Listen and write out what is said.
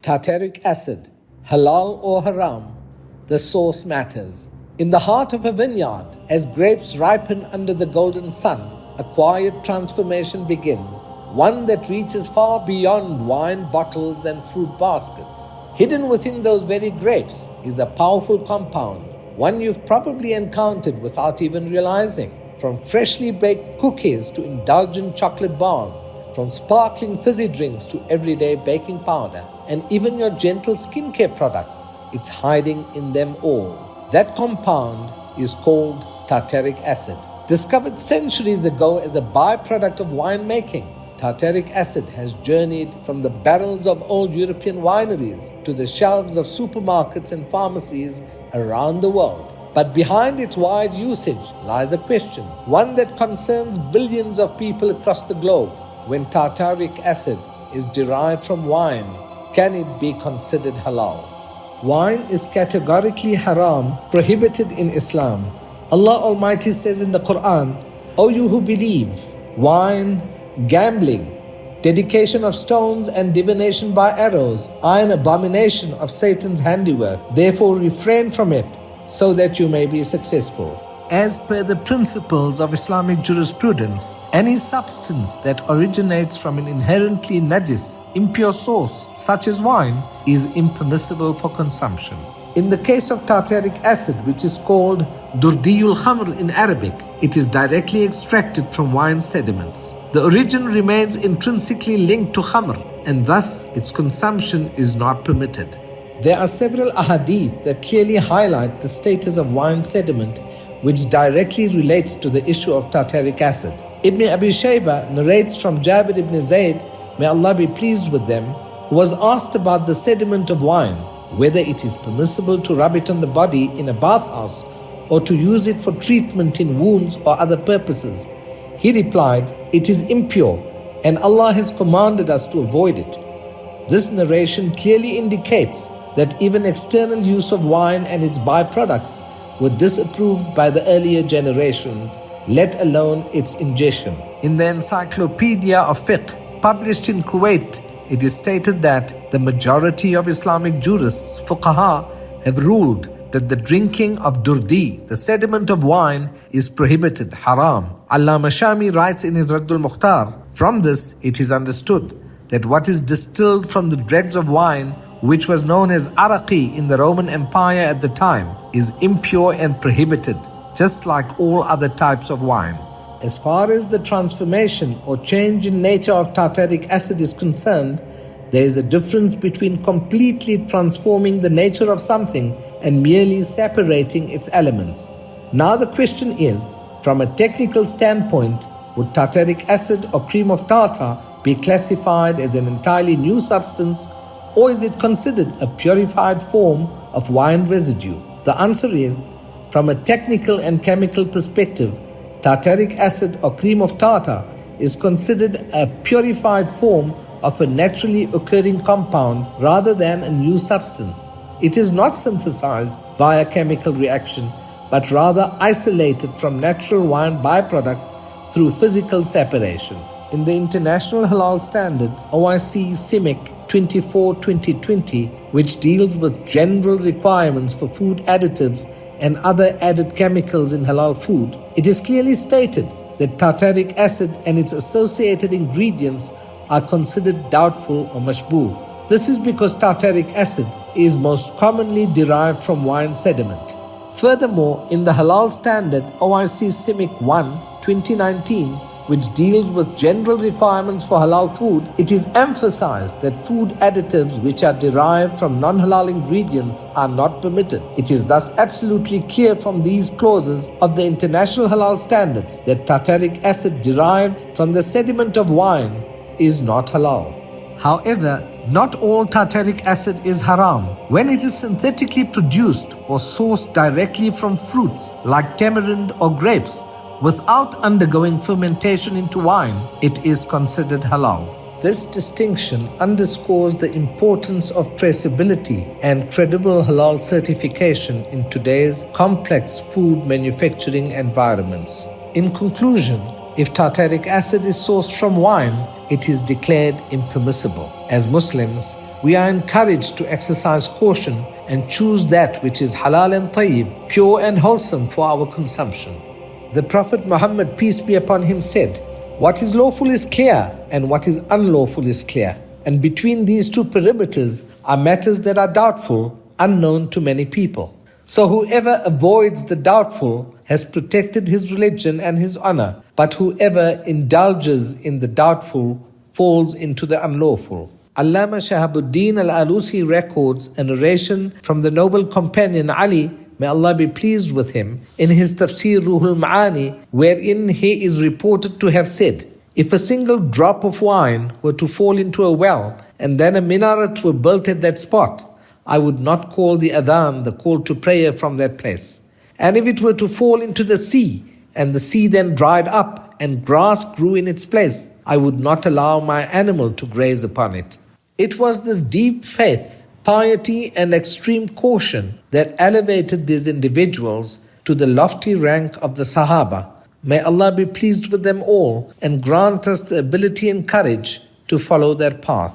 Tartaric acid, halal or haram, the source matters. In the heart of a vineyard, as grapes ripen under the golden sun, a quiet transformation begins, one that reaches far beyond wine bottles and fruit baskets. Hidden within those very grapes is a powerful compound, one you've probably encountered without even realizing. From freshly baked cookies to indulgent chocolate bars, from sparkling fizzy drinks to everyday baking powder, and even your gentle skincare products, it's hiding in them all. That compound is called tartaric acid. Discovered centuries ago as a byproduct of winemaking, tartaric acid has journeyed from the barrels of old European wineries to the shelves of supermarkets and pharmacies around the world. But behind its wide usage lies a question, one that concerns billions of people across the globe. When tartaric acid is derived from wine, can it be considered halal? Wine is categorically haram, prohibited in Islam. Allah Almighty says in the Quran, O you who believe, wine, gambling, dedication of stones and divination by arrows are an abomination of Satan's handiwork. Therefore refrain from it, so that you may be successful. As per the principles of Islamic jurisprudence, any substance that originates from an inherently najis, impure source, such as wine, is impermissible for consumption. In the case of tartaric acid, which is called durdiyul khamr in Arabic, it is directly extracted from wine sediments. The origin remains intrinsically linked to khamr, and thus its consumption is not permitted. There are several ahadith that clearly highlight the status of wine sediment, which directly relates to the issue of tartaric acid. Ibn Abi Shayba narrates from Jabir ibn Zayd, may Allah be pleased with them, who was asked about the sediment of wine, whether it is permissible to rub it on the body in a bathhouse or to use it for treatment in wounds or other purposes. He replied, it is impure and Allah has commanded us to avoid it. This narration clearly indicates that even external use of wine and its byproducts were disapproved by the earlier generations, let alone its ingestion. In the Encyclopedia of Fiqh, published in Kuwait, it is stated that the majority of Islamic jurists, fuqaha, have ruled that the drinking of durdi, the sediment of wine, is prohibited, haram. Allama Shami writes in his Raddul Mukhtar, from this it is understood that what is distilled from the dregs of wine, which was known as araqi in the Roman Empire at the time, is impure and prohibited, just like all other types of wine. As far as the transformation or change in nature of tartaric acid is concerned, there is a difference between completely transforming the nature of something and merely separating its elements. Now the question is, from a technical standpoint, would tartaric acid or cream of tartar be classified as an entirely new substance, or is it considered a purified form of wine residue? The answer is, from a technical and chemical perspective, tartaric acid or cream of tartar is considered a purified form of a naturally occurring compound rather than a new substance. It is not synthesized via chemical reaction, but rather isolated from natural wine byproducts through physical separation. In the International Halal Standard OIC CIMIC 24/2020, which deals with general requirements for food additives and other added chemicals in halal food, it is clearly stated that tartaric acid and its associated ingredients are considered doubtful or mashbooh. This is because tartaric acid is most commonly derived from wine sediment. Furthermore, in the Halal Standard OIC CIMIC 1/2019, which deals with general requirements for halal food, it is emphasized that food additives which are derived from non-halal ingredients are not permitted. It is thus absolutely clear from these clauses of the International Halal Standards that tartaric acid derived from the sediment of wine is not halal. However, not all tartaric acid is haram. When it is synthetically produced or sourced directly from fruits like tamarind or grapes, without undergoing fermentation into wine, it is considered halal. This distinction underscores the importance of traceability and credible halal certification in today's complex food manufacturing environments. In conclusion, if tartaric acid is sourced from wine, it is declared impermissible. As Muslims, we are encouraged to exercise caution and choose that which is halal and tayyib, pure and wholesome for our consumption. The Prophet Muhammad, peace be upon him, said, "What is lawful is clear, and what is unlawful is clear. And between these two perimeters are matters that are doubtful, unknown to many people. So whoever avoids the doubtful has protected his religion and his honor, but whoever indulges in the doubtful falls into the unlawful." Allama Shahabuddin al-Alusi records a narration from the noble companion Ali, may Allah be pleased with him, in his Tafsir Ruhul Ma'ani, wherein he is reported to have said, "If a single drop of wine were to fall into a well, and then a minaret were built at that spot, I would not call the adhan, the call to prayer, from that place. And if it were to fall into the sea, and the sea then dried up, and grass grew in its place, I would not allow my animal to graze upon it." It was this deep faith, piety, and extreme caution that elevated these individuals to the lofty rank of the Sahaba. May Allah be pleased with them all and grant us the ability and courage to follow their path.